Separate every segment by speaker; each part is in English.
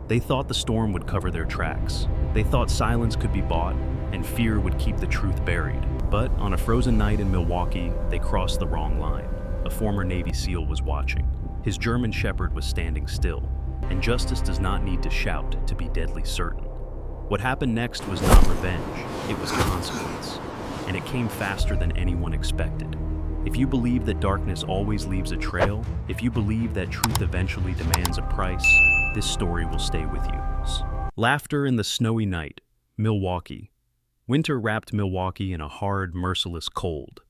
Speaker 1: They thought the storm would cover their tracks. They thought silence could be bought, and fear would keep the truth buried. But on a frozen night in Milwaukee, they crossed the wrong line. A former Navy SEAL was watching. His German Shepherd was standing still, and justice does not need to shout to be deadly certain. What happened next was not revenge, it was consequence, and it came faster than anyone expected. If you believe that darkness always leaves a trail, if you believe that truth eventually demands a price, this story will stay with you. Laughter in the snowy night, Milwaukee. Winter wrapped Milwaukee in a hard, merciless cold.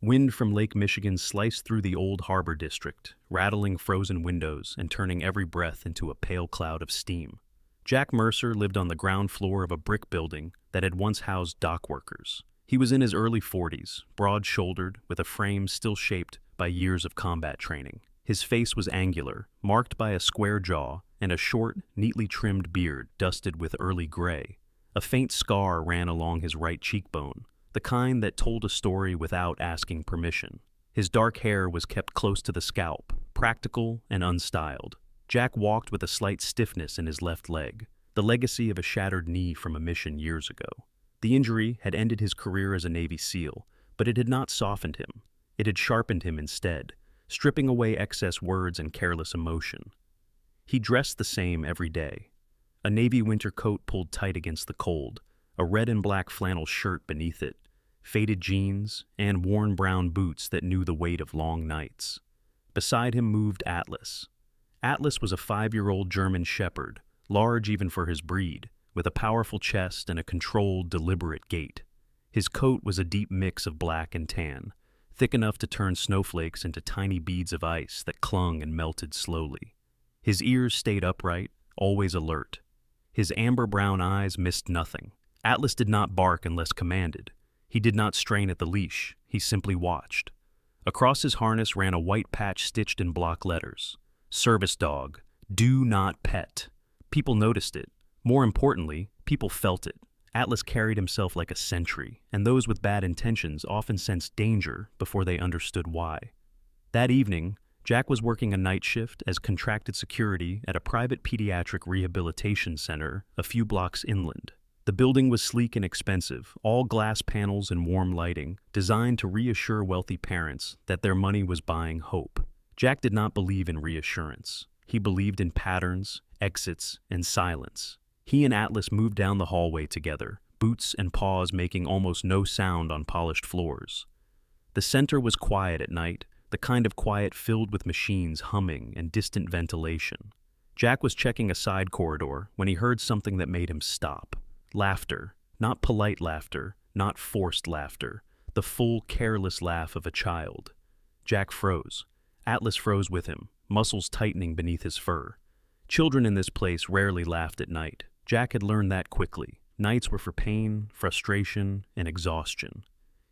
Speaker 1: Wind from Lake Michigan sliced through the old harbor district, rattling frozen windows and turning every breath into a pale cloud of steam. Jack Mercer lived on the ground floor of a brick building that had once housed dock workers. He was in his early 40s, broad-shouldered, with a frame still shaped by years of combat training. His face was angular, marked by a square jaw and a short, neatly trimmed beard dusted with early gray. A faint scar ran along his right cheekbone, the kind that told a story without asking permission. His dark hair was kept close to the scalp, practical and unstyled. Jack walked with a slight stiffness in his left leg, the legacy of a shattered knee from a mission years ago. The injury had ended his career as a Navy SEAL, but it had not softened him. It had sharpened him instead, stripping away excess words and careless emotion. He dressed the same every day. A navy winter coat pulled tight against the cold, a red and black flannel shirt beneath it, faded jeans, and worn brown boots that knew the weight of long nights. Beside him moved Atlas. Atlas was a 5-year-old German Shepherd, large even for his breed, with a powerful chest and a controlled, deliberate gait. His coat was a deep mix of black and tan, thick enough to turn snowflakes into tiny beads of ice that clung and melted slowly. His ears stayed upright, always alert. His amber-brown eyes missed nothing. Atlas did not bark unless commanded. He did not strain at the leash, he simply watched. Across his harness ran a white patch stitched in block letters. Service dog, do not pet. People noticed it. More importantly, people felt it. Atlas carried himself like a sentry, and those with bad intentions often sensed danger before they understood why. That evening, Jack was working a night shift as contracted security at a private pediatric rehabilitation center a few blocks inland. The building was sleek and expensive, all glass panels and warm lighting, designed to reassure wealthy parents that their money was buying hope. Jack did not believe in reassurance. He believed in patterns, exits, and silence. He and Atlas moved down the hallway together, boots and paws making almost no sound on polished floors. The center was quiet at night, the kind of quiet filled with machines humming and distant ventilation. Jack was checking a side corridor when he heard something that made him stop. Laughter. Not polite laughter, not forced laughter. The full, careless laugh of a child. Jack froze. Atlas froze with him, muscles tightening beneath his fur. Children in this place rarely laughed at night. Jack had learned that quickly. Nights were for pain, frustration, and exhaustion.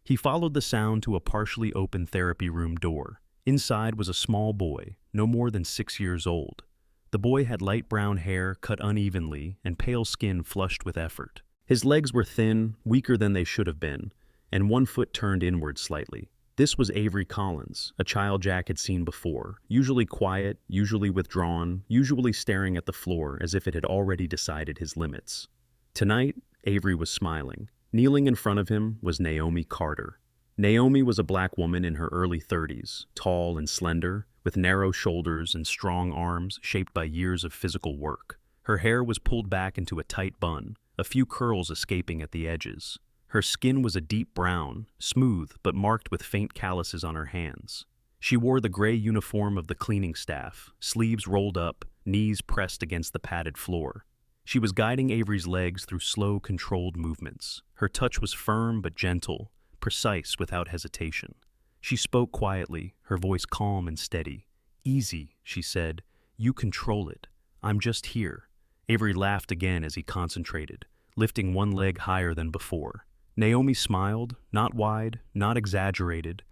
Speaker 1: He followed the sound to a partially open therapy room door. Inside was a small boy, no more than 6 years old. The boy had light brown hair cut unevenly and pale skin flushed with effort. His legs were thin, weaker than they should have been, and one foot turned inward slightly. This was Avery Collins, a child Jack had seen before, usually quiet, usually withdrawn, usually staring at the floor as if it had already decided his limits. Tonight, Avery was smiling. Kneeling in front of him was Naomi Carter. Naomi was a black woman in her early 30s, tall and slender, with narrow shoulders and strong arms shaped by years of physical work. Her hair was pulled back into a tight bun, a few curls escaping at the edges. Her skin was a deep brown, smooth but marked with faint calluses on her hands. She wore the gray uniform of the cleaning staff, sleeves rolled up, knees pressed against the padded floor. She was guiding Avery's legs through slow, controlled movements. Her touch was firm but gentle, precise without hesitation. She spoke quietly, her voice calm and steady. "Easy," she said. "You control it. I'm just here." Avery laughed again as he concentrated, lifting one leg higher than before. Naomi smiled, not wide, not exaggerated,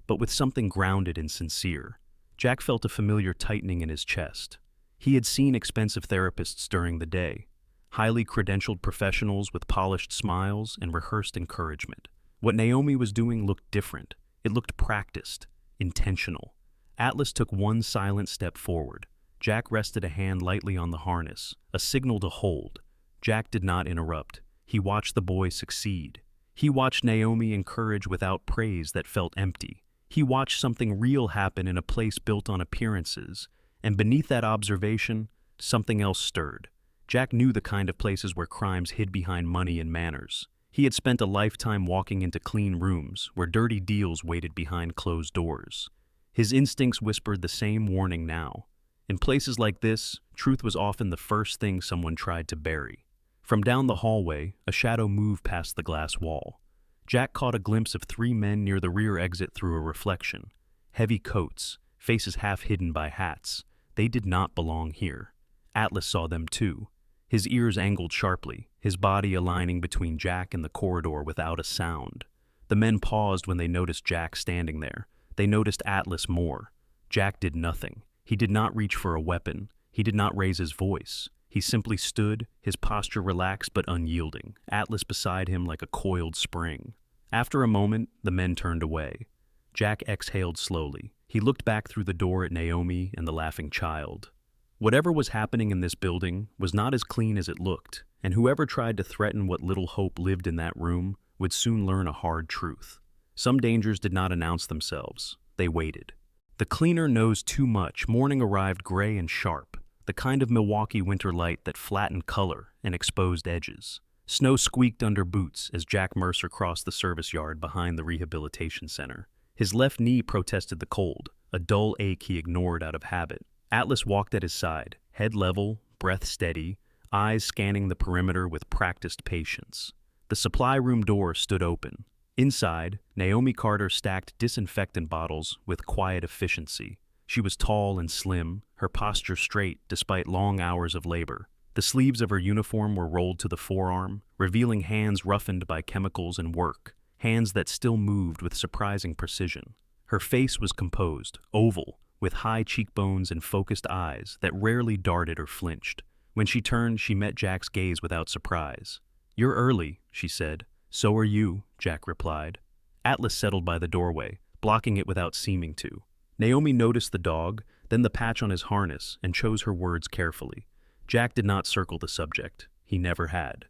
Speaker 1: but with something grounded and sincere. Jack felt a familiar tightening in his chest. He had seen expensive therapists during the day, highly credentialed professionals with polished smiles and rehearsed encouragement. What Naomi was doing looked different. It looked practiced, intentional. Atlas took one silent step forward. Jack rested a hand lightly on the harness, a signal to hold. Jack did not interrupt. He watched the boy succeed. He watched Naomi encourage without praise that felt empty. He watched something real happen in a place built on appearances, and beneath that observation, something else stirred. Jack knew the kind of places where crimes hid behind money and manners. He had spent a lifetime walking into clean rooms where dirty deals waited behind closed doors. His instincts whispered the same warning now. In places like this, truth was often the first thing someone tried to bury. From down the hallway, a shadow moved past the glass wall. Jack caught a glimpse of three men near the rear exit through a reflection. Heavy coats, faces half hidden by hats. They did not belong here. Atlas saw them too. His ears angled sharply, his body aligning between Jack and the corridor without a sound. The men paused when they noticed Jack standing there. They noticed Atlas more. Jack did nothing. He did not reach for a weapon. He did not raise his voice. He simply stood, his posture relaxed but unyielding, Atlas beside him like a coiled spring. After a moment, the men turned away. Jack exhaled slowly. He looked back through the door at Naomi and the laughing child. Whatever was happening in this building was not as clean as it looked, and whoever tried to threaten what little hope lived in that room would soon learn a hard truth. Some dangers did not announce themselves. They waited. The cleaner knows too much. Morning arrived gray and sharp, the kind of Milwaukee winter light that flattened color and exposed edges. Snow squeaked under boots as Jack Mercer crossed the service yard behind the rehabilitation center. His left knee protested the cold, a dull ache he ignored out of habit. Atlas walked at his side, head level, breath steady, eyes scanning the perimeter with practiced patience. The supply room door stood open. Inside, Naomi Carter stacked disinfectant bottles with quiet efficiency. She was tall and slim, her posture straight despite long hours of labor. The sleeves of her uniform were rolled to the forearm, revealing hands roughened by chemicals and work, hands that still moved with surprising precision. Her face was composed, oval, with high cheekbones and focused eyes that rarely darted or flinched. When she turned, she met Jack's gaze without surprise. "You're early," she said. "So are you," Jack replied. Atlas settled by the doorway, blocking it without seeming to. Naomi noticed the dog, then the patch on his harness, and chose her words carefully. Jack did not circle the subject. He never had.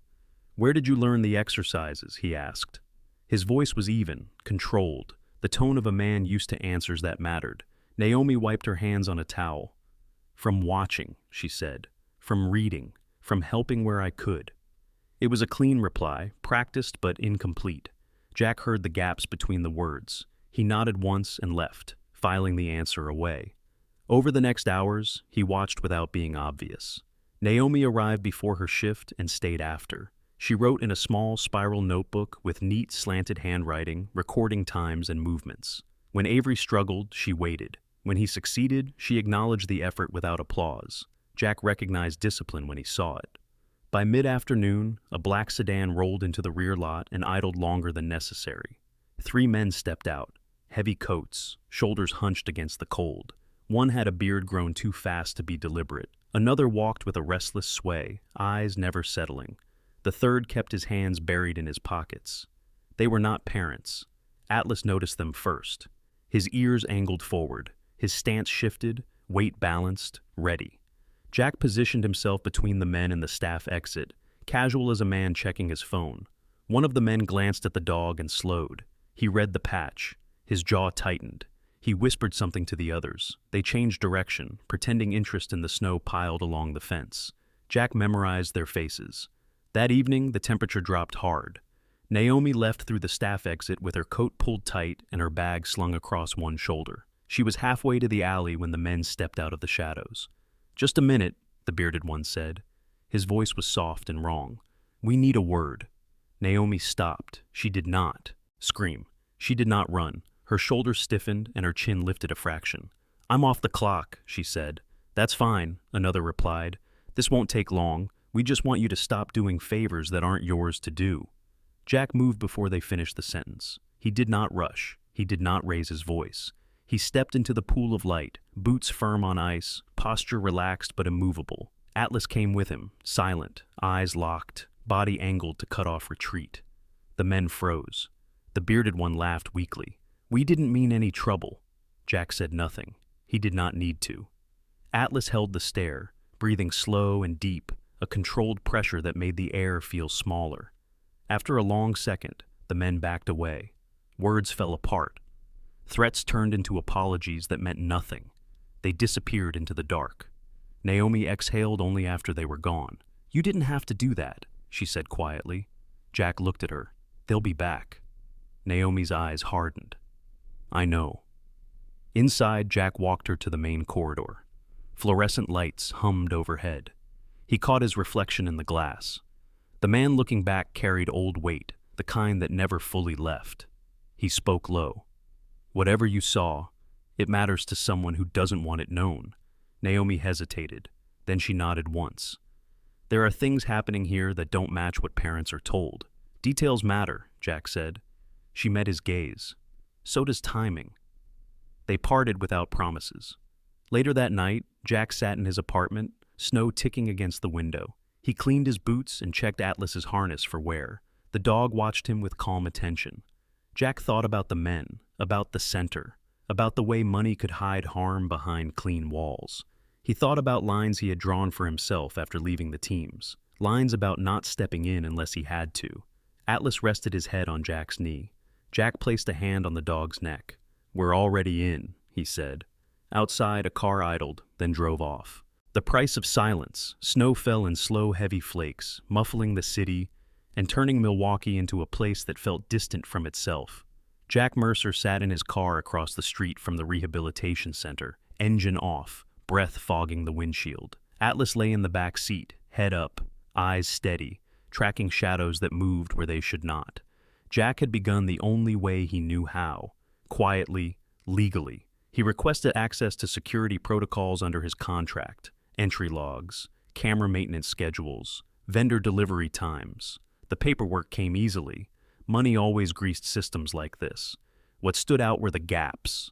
Speaker 1: "Where did you learn the exercises?" he asked. His voice was even, controlled, the tone of a man used to answers that mattered. Naomi wiped her hands on a towel. "From watching," she said. "From reading. From helping where I could." It was a clean reply, practiced but incomplete. Jack heard the gaps between the words. He nodded once and left, filing the answer away. Over the next hours, he watched without being obvious. Naomi arrived before her shift and stayed after. She wrote in a small spiral notebook with neat slanted handwriting, recording times and movements. When Avery struggled, she waited. When he succeeded, she acknowledged the effort without applause. Jack recognized discipline when he saw it. By mid-afternoon, a black sedan rolled into the rear lot and idled longer than necessary. Three men stepped out, heavy coats, shoulders hunched against the cold. One had a beard grown too fast to be deliberate. Another walked with a restless sway, eyes never settling. The third kept his hands buried in his pockets. They were not parents. Atlas noticed them first. His ears angled forward, his stance shifted, weight balanced, ready. Jack positioned himself between the men and the staff exit, casual as a man checking his phone. One of the men glanced at the dog and slowed. He read the patch. His jaw tightened. He whispered something to the others. They changed direction, pretending interest in the snow piled along the fence. Jack memorized their faces. That evening, the temperature dropped hard. Naomi left through the staff exit with her coat pulled tight and her bag slung across one shoulder. She was halfway to the alley when the men stepped out of the shadows. "Just a minute," the bearded one said. His voice was soft and wrong. "We need a word." Naomi stopped. She did not scream. She did not run. Her shoulders stiffened and her chin lifted a fraction. "I'm off the clock," she said. "That's fine," another replied. "This won't take long. We just want you to stop doing favors that aren't yours to do." Jack moved before they finished the sentence. He did not rush. He did not raise his voice. He stepped into the pool of light, boots firm on ice, posture relaxed but immovable. Atlas came with him, silent, eyes locked, body angled to cut off retreat. The men froze. The bearded one laughed weakly. "We didn't mean any trouble." Jack said nothing. He did not need to. Atlas held the stare, breathing slow and deep, a controlled pressure that made the air feel smaller. After a long second, the men backed away. Words fell apart. Threats turned into apologies that meant nothing. They disappeared into the dark. Naomi exhaled only after they were gone. "You didn't have to do that," she said quietly. Jack looked at her. "They'll be back." Naomi's eyes hardened. "I know." Inside, Jack walked her to the main corridor. Fluorescent lights hummed overhead. He caught his reflection in the glass. The man looking back carried old weight, the kind that never fully left. He spoke low. "Whatever you saw, it matters to someone who doesn't want it known." Naomi hesitated. Then she nodded once. "There are things happening here that don't match what parents are told. Details matter," Jack said. She met his gaze. "So does timing." They parted without promises. Later that night, Jack sat in his apartment, snow ticking against the window. He cleaned his boots and checked Atlas's harness for wear. The dog watched him with calm attention. Jack thought about the men, about the center, about the way money could hide harm behind clean walls. He thought about lines he had drawn for himself after leaving the teams, lines about not stepping in unless he had to. Atlas rested his head on Jack's knee. Jack placed a hand on the dog's neck. "We're already in," he said. Outside, a car idled, then drove off. The price of silence. Snow fell in slow, heavy flakes, muffling the city and turning Milwaukee into a place that felt distant from itself. Jack Mercer sat in his car across the street from the rehabilitation center, engine off, breath fogging the windshield. Atlas lay in the back seat, head up, eyes steady, tracking shadows that moved where they should not. Jack had begun the only way he knew how, quietly, legally. He requested access to security protocols under his contract, entry logs, camera maintenance schedules, vendor delivery times. The paperwork came easily. Money always greased systems like this. What stood out were the gaps.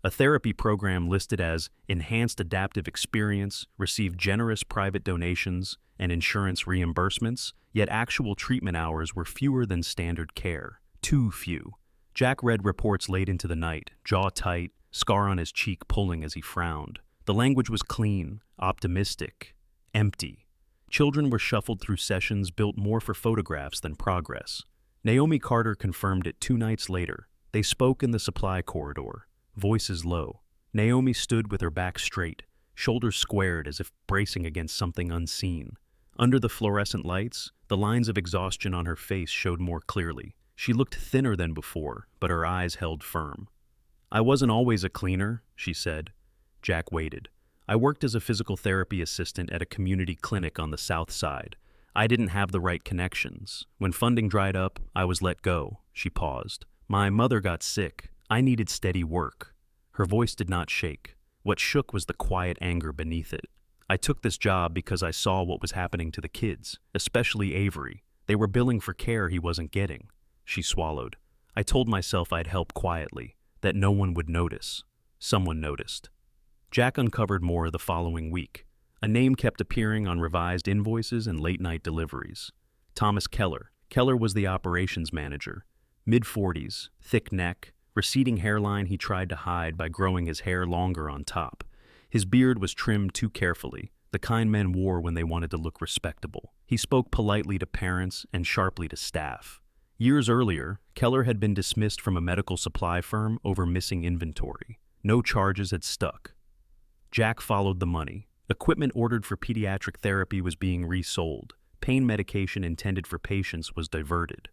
Speaker 1: A therapy program listed as Enhanced Adaptive Experience received generous private donations and insurance reimbursements, yet actual treatment hours were fewer than standard care. Too few. Jack read reports late into the night, jaw tight, scar on his cheek pulling as he frowned. The language was clean, optimistic, empty. Children were shuffled through sessions built more for photographs than progress. Naomi Carter confirmed it 2 nights later. They spoke in the supply corridor, voices low. Naomi stood with her back straight, shoulders squared as if bracing against something unseen. Under the fluorescent lights, the lines of exhaustion on her face showed more clearly. She looked thinner than before, but her eyes held firm. "I wasn't always a cleaner," she said. Jack waited. "I worked as a physical therapy assistant at a community clinic on the south side. I didn't have the right connections. When funding dried up, I was let go." She paused. "My mother got sick. I needed steady work." Her voice did not shake. What shook was the quiet anger beneath it. "I took this job because I saw what was happening to the kids, especially Avery. They were billing for care he wasn't getting." She swallowed. "I told myself I'd help quietly, that no one would notice." Someone noticed. Jack uncovered more the following week. A name kept appearing on revised invoices and late-night deliveries. Thomas Keller. Keller was the operations manager. Mid-40s, thick neck, receding hairline he tried to hide by growing his hair longer on top. His beard was trimmed too carefully, the kind men wore when they wanted to look respectable. He spoke politely to parents and sharply to staff. Years earlier, Keller had been dismissed from a medical supply firm over missing inventory. No charges had stuck. Jack followed the money. Equipment ordered for pediatric therapy was being resold. Pain medication intended for patients was diverted.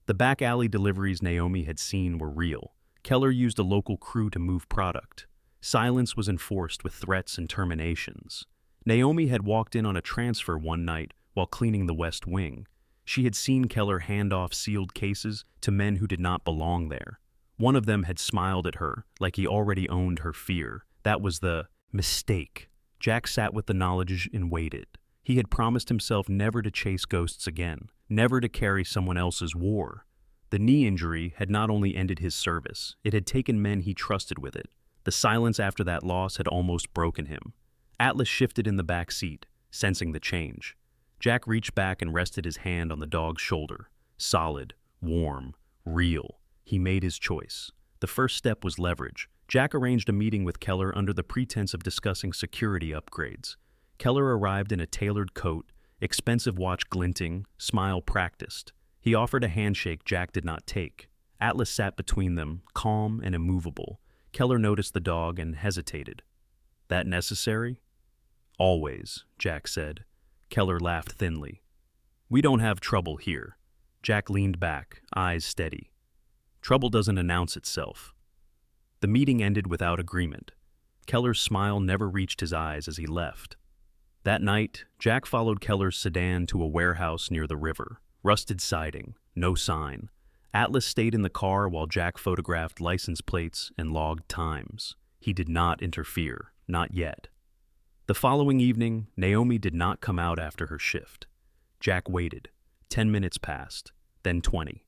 Speaker 1: The back alley deliveries Naomi had seen were real. Keller used a local crew to move product. Silence was enforced with threats and terminations. Naomi had walked in on a transfer one night while cleaning the West Wing. She had seen Keller hand off sealed cases to men who did not belong there. One of them had smiled at her, like he already owned her fear. That was the mistake. Jack sat with the knowledge and waited. He had promised himself never to chase ghosts again, never to carry someone else's war. The knee injury had not only ended his service, it had taken men he trusted with it. The silence after that loss had almost broken him. Atlas shifted in the back seat, sensing the change. Jack reached back and rested his hand on the dog's shoulder. Solid, warm, real. He made his choice. The first step was leverage. Jack arranged a meeting with Keller under the pretense of discussing security upgrades. Keller arrived in a tailored coat, expensive watch glinting, smile practiced. He offered a handshake Jack did not take. Atlas sat between them, calm and immovable. Keller noticed the dog and hesitated. "That necessary?" "Always," Jack said. Keller laughed thinly. "We don't have trouble here." Jack leaned back, eyes steady. "Trouble doesn't announce itself." The meeting ended without agreement. Keller's smile never reached his eyes as he left. That night, Jack followed Keller's sedan to a warehouse near the river. Rusted siding, no sign. Atlas stayed in the car while Jack photographed license plates and logged times. He did not interfere, not yet. The following evening, Naomi did not come out after her shift. Jack waited. 10 minutes passed, then 20.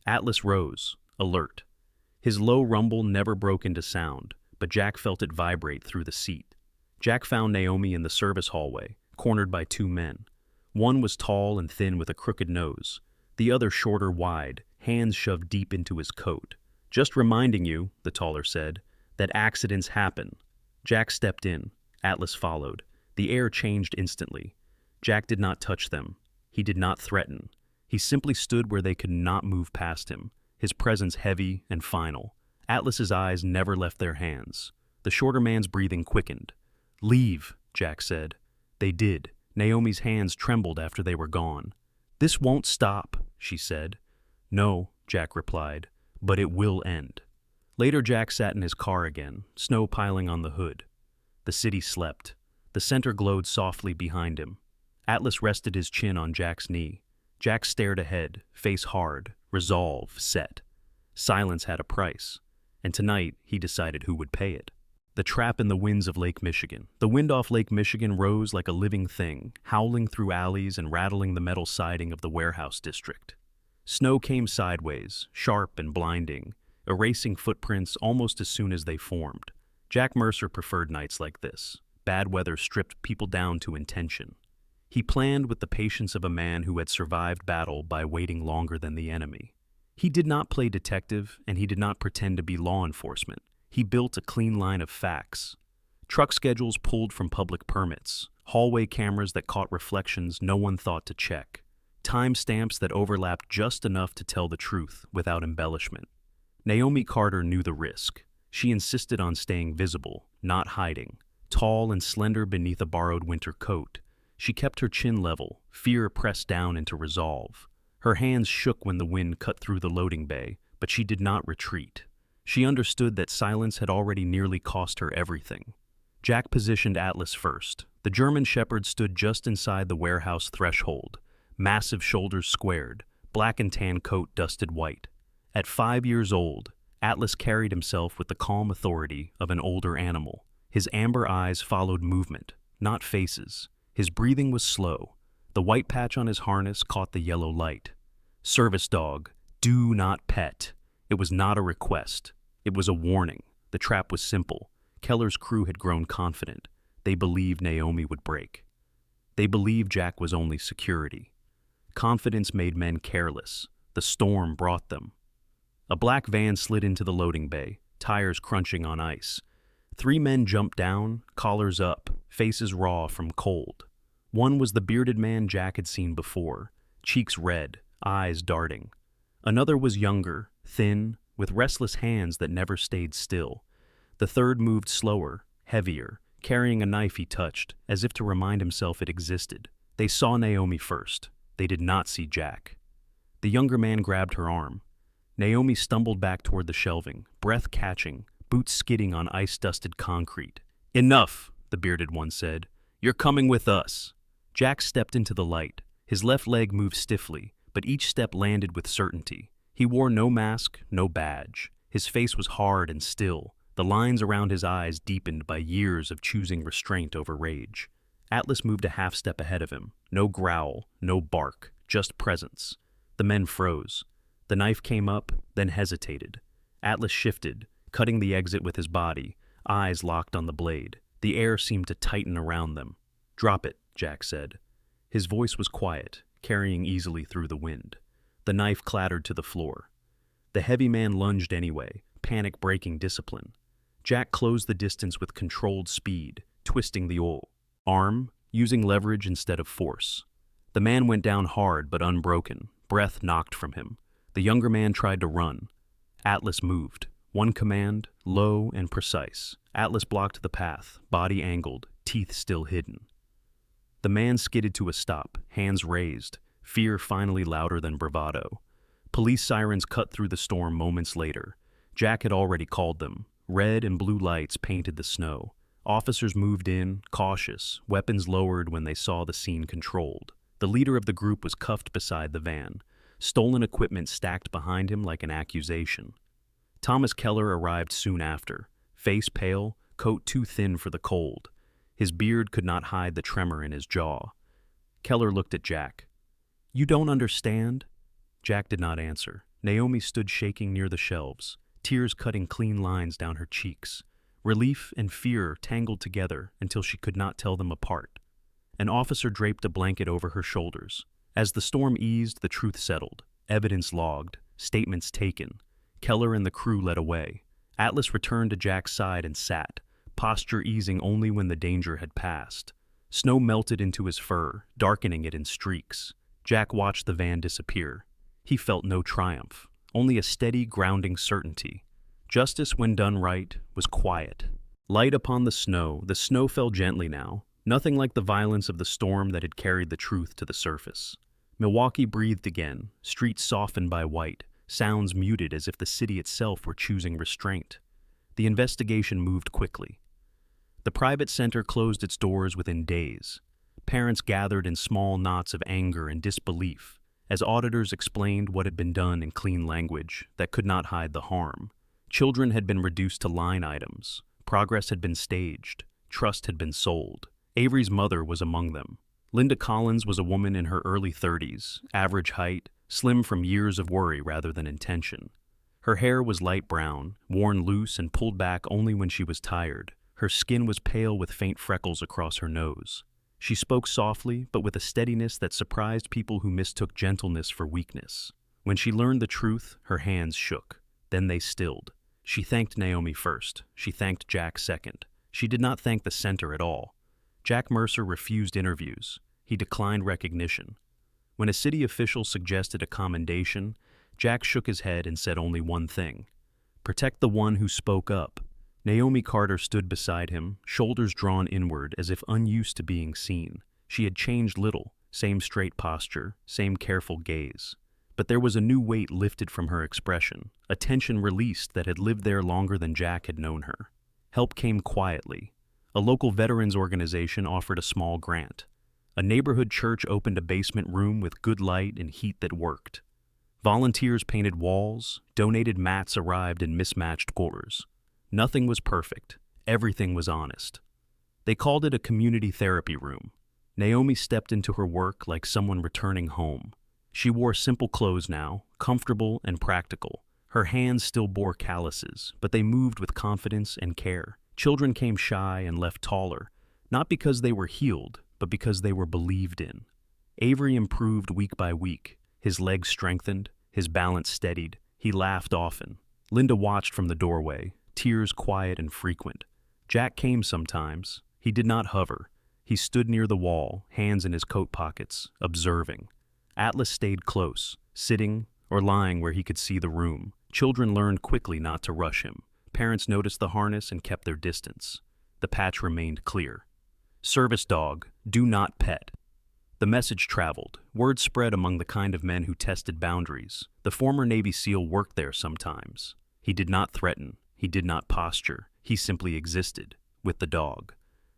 Speaker 1: Atlas rose, alert. His low rumble never broke into sound, but Jack felt it vibrate through the seat. Jack found Naomi in the service hallway, cornered by two men. One was tall and thin with a crooked nose, the other shorter, wide, hands shoved deep into his coat. "Just reminding you," the taller said, "that accidents happen." Jack stepped in. Atlas followed. The air changed instantly. Jack did not touch them. He did not threaten. He simply stood where they could not move past him, his presence heavy and final. Atlas's eyes never left their hands. The shorter man's breathing quickened. "Leave," Jack said. They did. Naomi's hands trembled after they were gone. "This won't stop," she said. "No," Jack replied, "but it will end." Later, Jack sat in his car again, snow piling on the hood. The city slept. The center glowed softly behind him. Atlas rested his chin on Jack's knee. Jack stared ahead, face hard, resolve set. Silence had a price, and tonight he decided who would pay it. The trap in the winds of Lake Michigan. The wind off Lake Michigan rose like a living thing, howling through alleys and rattling the metal siding of the warehouse district. Snow came sideways, sharp and blinding, erasing footprints almost as soon as they formed. Jack Mercer preferred nights like this. Bad weather stripped people down to intention. He planned with the patience of a man who had survived battle by waiting longer than the enemy. He did not play detective, and he did not pretend to be law enforcement. He built a clean line of facts. Truck schedules pulled from public permits, hallway cameras that caught reflections no one thought to check, timestamps that overlapped just enough to tell the truth without embellishment. Naomi Carter knew the risk. She insisted on staying visible, not hiding. Tall and slender beneath a borrowed winter coat, she kept her chin level, fear pressed down into resolve. Her hands shook when the wind cut through the loading bay, but she did not retreat. She understood that silence had already nearly cost her everything. Jack positioned Atlas first. The German Shepherd stood just inside the warehouse threshold, massive shoulders squared, black and tan coat dusted white. At 5 years old, Atlas carried himself with the calm authority of an older animal. His amber eyes followed movement, not faces. His breathing was slow. The white patch on his harness caught the yellow light. "Service dog, do not pet." It was not a request. It was a warning. The trap was simple. Keller's crew had grown confident. They believed Naomi would break. They believed Jack was only security. Confidence made men careless. The storm brought them. A black van slid into the loading bay, tires crunching on ice. 3 men jumped down, collars up, faces raw from cold. One was the bearded man Jack had seen before, cheeks red, eyes darting. Another was younger, thin, with restless hands that never stayed still. The third moved slower, heavier, carrying a knife he touched, as if to remind himself it existed. They saw Naomi first. They did not see Jack. The younger man grabbed her arm. Naomi stumbled back toward the shelving, breath catching, boots skidding on ice-dusted concrete. "Enough," the bearded one said. "You're coming with us." Jack stepped into the light. His left leg moved stiffly, but each step landed with certainty. He wore no mask, no badge. His face was hard and still, the lines around his eyes deepened by years of choosing restraint over rage. Atlas moved a half step ahead of him. No growl, no bark, just presence. The men froze. The knife came up, then hesitated. Atlas shifted, cutting the exit with his body, eyes locked on the blade. The air seemed to tighten around them. "Drop it," Jack said. His voice was quiet, carrying easily through the wind. The knife clattered to the floor. The heavy man lunged anyway, panic breaking discipline. Jack closed the distance with controlled speed, twisting the arm, using leverage instead of force. The man went down hard but unbroken, breath knocked from him. The younger man tried to run. Atlas moved. One command, low and precise. Atlas blocked the path, body angled, teeth still hidden. The man skidded to a stop, hands raised, fear finally louder than bravado. Police sirens cut through the storm moments later. Jack had already called them. Red and blue lights painted the snow. Officers moved in, cautious, weapons lowered when they saw the scene controlled. The leader of the group was cuffed beside the van, stolen equipment stacked behind him like an accusation. Thomas Keller arrived soon after, face pale, coat too thin for the cold. His beard could not hide the tremor in his jaw. Keller looked at Jack. "You don't understand?" Jack did not answer. Naomi stood shaking near the shelves, tears cutting clean lines down her cheeks. Relief and fear tangled together until she could not tell them apart. An officer draped a blanket over her shoulders. As the storm eased, the truth settled. Evidence logged, statements taken. Keller and the crew led away. Atlas returned to Jack's side and sat, posture easing only when the danger had passed. Snow melted into his fur, darkening it in streaks. Jack watched the van disappear. He felt no triumph, only a steady, grounding certainty. Justice, when done right, was quiet. Light upon the snow fell gently now, nothing like the violence of the storm that had carried the truth to the surface. Milwaukee breathed again, streets softened by white, sounds muted as if the city itself were choosing restraint. The investigation moved quickly. The private center closed its doors within days. Parents gathered in small knots of anger and disbelief as auditors explained what had been done in clean language that could not hide the harm. Children had been reduced to line items. Progress had been staged. Trust had been sold. Avery's mother was among them. Linda Collins was a woman in her early 30s, average height, slim from years of worry rather than intention. Her hair was light brown, worn loose and pulled back only when she was tired. Her skin was pale with faint freckles across her nose. She spoke softly, but with a steadiness that surprised people who mistook gentleness for weakness. When she learned the truth, her hands shook. Then they stilled. She thanked Naomi first. She thanked Jack second. She did not thank the center at all. Jack Mercer refused interviews. He declined recognition. When a city official suggested a commendation, Jack shook his head and said only one thing: protect the one who spoke up. Naomi Carter stood beside him, shoulders drawn inward as if unused to being seen. She had changed little, same straight posture, same careful gaze. But there was a new weight lifted from her expression, a tension released that had lived there longer than Jack had known her. Help came quietly. A local veterans organization offered a small grant. A neighborhood church opened a basement room with good light and heat that worked. Volunteers painted walls, donated mats arrived in mismatched quarters. Nothing was perfect. Everything was honest. They called it a community therapy room. Naomi stepped into her work like someone returning home. She wore simple clothes now, comfortable and practical. Her hands still bore calluses, but they moved with confidence and care. Children came shy and left taller, not because they were healed, but because they were believed in. Avery improved week by week. His legs strengthened, his balance steadied. He laughed often. Linda watched from the doorway, tears quiet and frequent. Jack came sometimes. He did not hover. He stood near the wall, hands in his coat pockets, observing. Atlas stayed close, sitting or lying where he could see the room. Children learned quickly not to rush him. Parents noticed the harness and kept their distance. The patch remained clear. Service dog, do not pet. The message traveled. Word spread among the kind of men who tested boundaries. The former Navy SEAL worked there sometimes. He did not threaten. He did not posture. He simply existed, with the dog.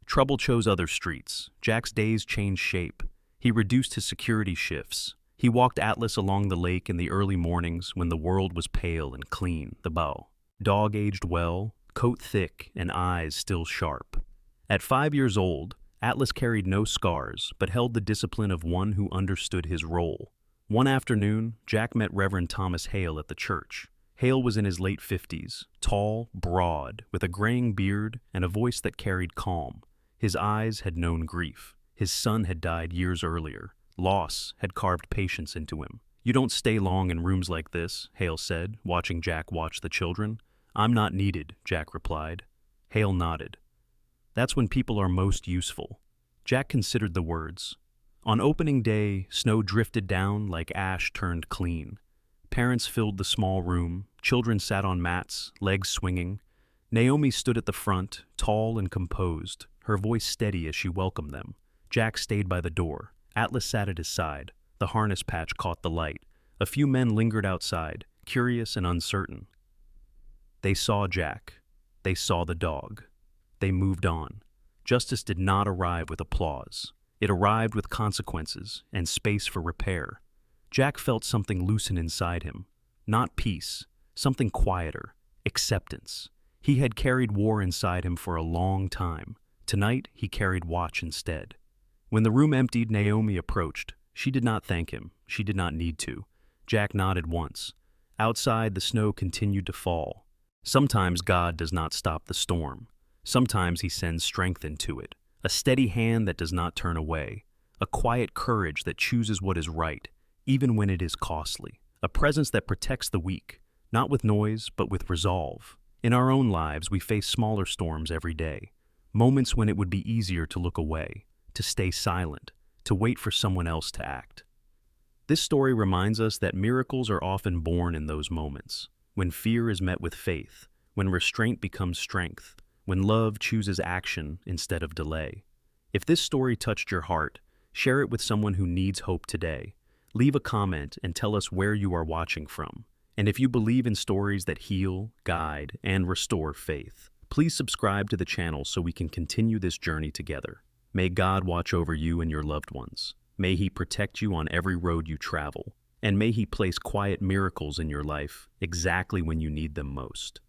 Speaker 1: Trouble chose other streets. Jack's days changed shape. He reduced his security shifts. He walked Atlas along the lake in the early mornings when the world was pale and clean. The bow. Dog aged well, coat thick, and eyes still sharp. At 5 years old, Atlas carried no scars, but held the discipline of one who understood his role. One afternoon, Jack met Reverend Thomas Hale at the church. Hale was in his late 50s, tall, broad, with a graying beard and a voice that carried calm. His eyes had known grief. His son had died years earlier. Loss had carved patience into him. "You don't stay long in rooms like this," Hale said, watching Jack watch the children. "I'm not needed," Jack replied. Hale nodded. That's when people are most useful. Jack considered the words. On opening day, snow drifted down like ash turned clean. Parents filled the small room, children sat on mats, legs swinging. Naomi stood at the front, tall and composed, her voice steady as she welcomed them. Jack stayed by the door. Atlas sat at his side. The harness patch caught the light. A few men lingered outside, curious and uncertain. They saw Jack. They saw the dog. They moved on. Justice did not arrive with applause. It arrived with consequences and space for repair. Jack felt something loosen inside him. Not peace, something quieter, acceptance. He had carried war inside him for a long time. Tonight, he carried watch instead. When the room emptied, Naomi approached. She did not thank him. She did not need to. Jack nodded once. Outside, the snow continued to fall. Sometimes God does not stop the storm. Sometimes he sends strength into it. A steady hand that does not turn away. A quiet courage that chooses what is right, even when it is costly. A presence that protects the weak, not with noise, but with resolve. In our own lives, we face smaller storms every day. Moments when it would be easier to look away, to stay silent, to wait for someone else to act. This story reminds us that miracles are often born in those moments, when fear is met with faith, when restraint becomes strength, when love chooses action instead of delay. If this story touched your heart, share it with someone who needs hope today. Leave a comment and tell us where you are watching from. And if you believe in stories that heal, guide, and restore faith, please subscribe to the channel so we can continue this journey together. May God watch over you and your loved ones. May He protect you on every road you travel. And may He place quiet miracles in your life exactly when you need them most.